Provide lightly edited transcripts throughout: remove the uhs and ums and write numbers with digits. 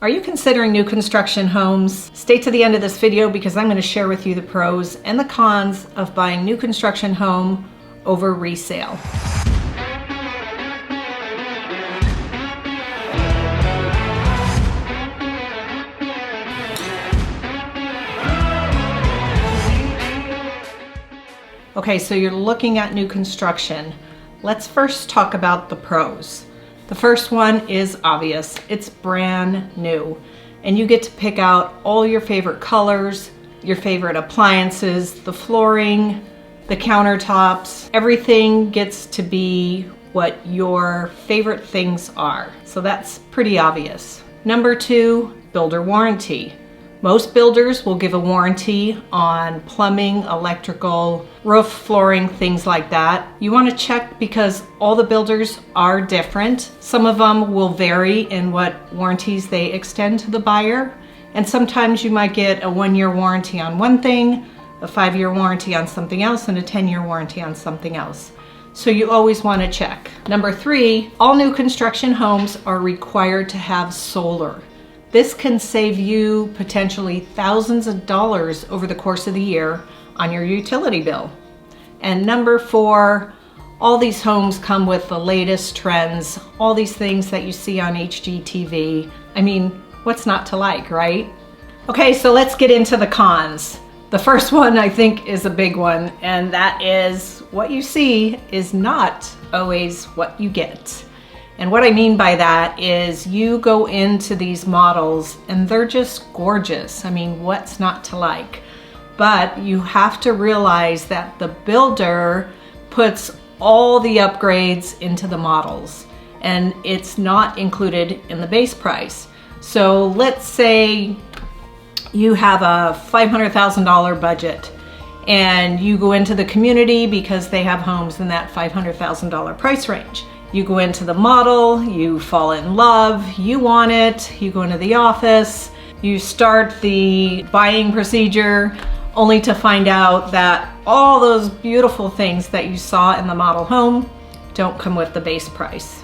Are you considering new construction homes? Stay to the end of this video because I'm going to share with you the pros and the cons of buying new construction home over resale. Okay, so you're looking at new construction. Let's first talk about the pros. The first one is obvious. It's brand new, and you get to pick out all your favorite colors, your favorite appliances, the flooring, the countertops. Everything gets to be what your favorite things are. So that's pretty obvious. Number two, builder warranty. Most builders will give a warranty on plumbing, electrical, roof, flooring, things like that. You want to check because all the builders are different. Some of them will vary in what warranties they extend to the buyer. And sometimes you might get a 1-year warranty on one thing, a 5-year warranty on something else, and a 10-year warranty on something else. So you always want to check. Number three, all new construction homes are required to have solar. This can save you potentially thousands of dollars over the course of the year on your utility bill. And number four, all these homes come with the latest trends, all these things that you see on HGTV. I mean, what's not to like, right? Okay, so let's get into the cons. The first one I think is a big one, and that is what you see is not always what you get. And what I mean by that is you go into these models and they're just gorgeous. I mean, what's not to like? But you have to realize that the builder puts all the upgrades into the models and it's not included in the base price. So let's say you have a $500,000 budget and you go into the community because they have homes in that $500,000 price range. You go into the model, you fall in love, you want it, you go into the office, you start the buying procedure, only to find out that all those beautiful things that you saw in the model home don't come with the base price.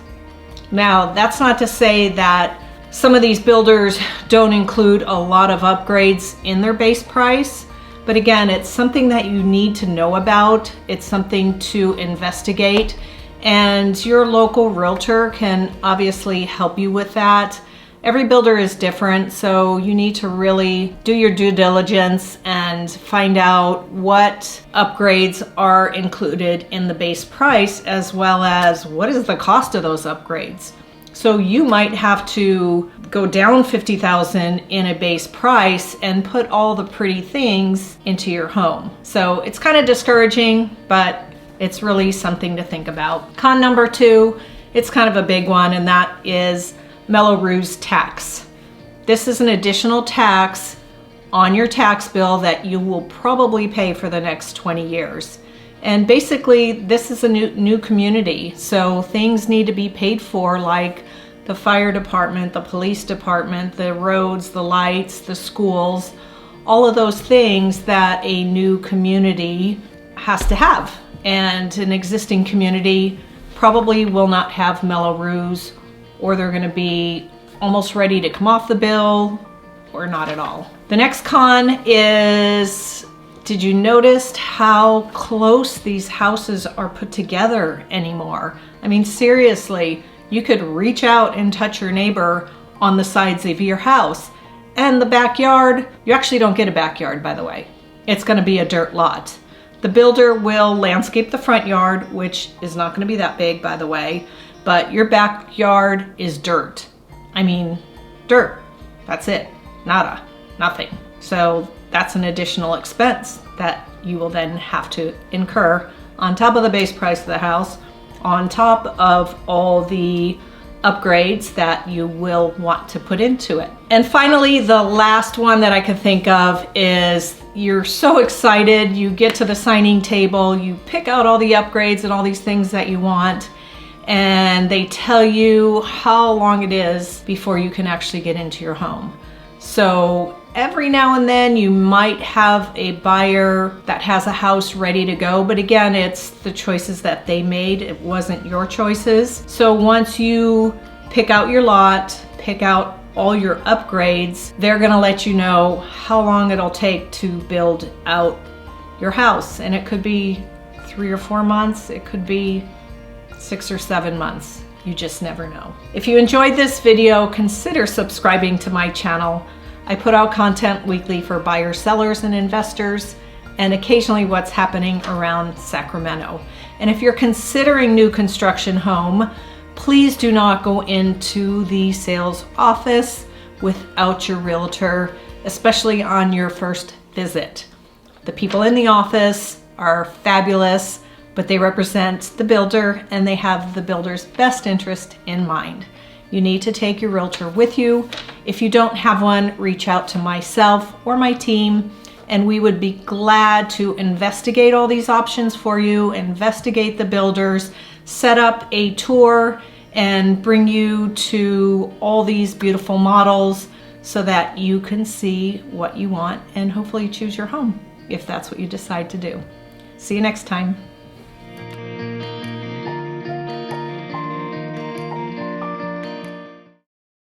Now, that's not to say that some of these builders don't include a lot of upgrades in their base price, but again, it's something that you need to know about. It's something to investigate. And your local realtor can obviously help you with that. Every builder is different, so you need to really do your due diligence and find out what upgrades are included in the base price, as well as what is the cost of those upgrades. So you might have to go down $50,000 in a base price and put all the pretty things into your home. So it's kind of discouraging, but it's really something to think about. Con number two, it's kind of a big one, and that is Mello Roos Tax. This is an additional tax on your tax bill that you will probably pay for the next 20 years. And basically, this is a new community, so things need to be paid for, like the fire department, the police department, the roads, the lights, the schools, all of those things that a new community has to have. And an existing community probably will not have Mello Roos, or they're going to be almost ready to come off the bill, or not at all. The next con is, did you notice how close these houses are put together anymore? I mean, seriously, you could reach out and touch your neighbor on the sides of your house. And the backyard, you actually don't get a backyard, by the way. It's going to be a dirt lot. The builder will landscape the front yard, which is not going to be that big, by the way, but your backyard is dirt. I mean, dirt. That's it. Nada. Nothing. So that's an additional expense that you will then have to incur on top of the base price of the house, on top of all the upgrades that you will want to put into it. And finally, the last one that I could think of is you're so excited, you get to the signing table, you pick out all the upgrades and all these things that you want, and they tell you how long it is before you can actually get into your home. So every now and then you might have a buyer that has a house ready to go, but again, it's the choices that they made. It wasn't your choices. So once you pick out your lot, pick out all your upgrades, they're gonna let you know how long it'll take to build out your house. And it could be 3 or 4 months, it could be 6 or 7 months. You just never know. If you enjoyed this video, consider subscribing to my channel. I put out content weekly for buyers, sellers, and investors, and occasionally what's happening around Sacramento. And if you're considering new construction home, please do not go into the sales office without your realtor, especially on your first visit. The people in the office are fabulous, but they represent the builder and they have the builder's best interest in mind. You need to take your realtor with you. If you don't have one, reach out to myself or my team, and we would be glad to investigate all these options for you, investigate the builders, set up a tour, and bring you to all these beautiful models so that you can see what you want and hopefully choose your home if that's what you decide to do. See you next time.